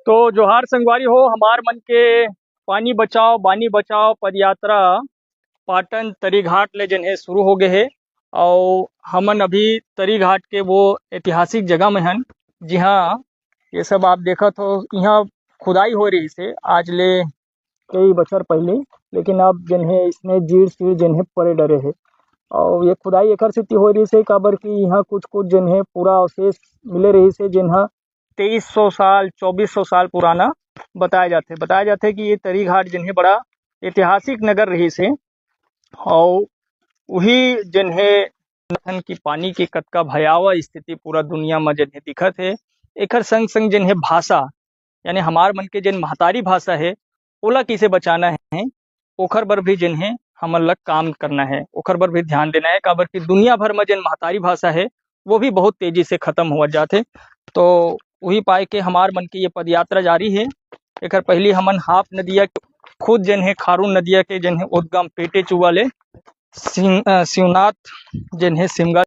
तो जोहार संगवारी हो, हमार मन के पानी बचाओ बानी बचाओ पदयात्रा पाटन तरी घाट ले जन है शुरू हो गए है। और हमन अभी तरी घाट के वो ऐतिहासिक जगह में हन, जहाँ ये सब आप देखत हो। यहाँ खुदाई हो रही से आज ले कई बछर पहले, लेकिन अब जन है इसमें जीड़ सीड़ जन है पड़े डरे है। और ये खुदाई एकर सेती हो रही से काबर कि यहाँ कुछ कुछ जन है पूरा अवशेष मिले रही से, जिन्हा 2300 साल 2400 साल पुराना बताया जाते कि ये तरी घाट जन है बड़ा ऐतिहासिक नगर रही से। और वही जन है नथन की पानी की कतका भयावह स्थिति पूरा दुनिया में जन है दिखत है। एकर संग संग जन है भाषा, यानी हमार मन के जन महतारी भाषा है ओला किसे बचाना है, ओखर बर भी जन है हमन लग काम करना है, ओखर बर भी ध्यान देना है। काबर कि दुनिया भर में जन महतारी भाषा है वो भी बहुत तेजी से खत्म हो जाते। तो वही पाए के हमार मन की ये पदयात्रा जारी है। एकर पहली हमन हाफ नदिया खुद जन है खारून नदिया के जन है उद्गम पेटे चुआ ले शिवनाथ जन है सिमगा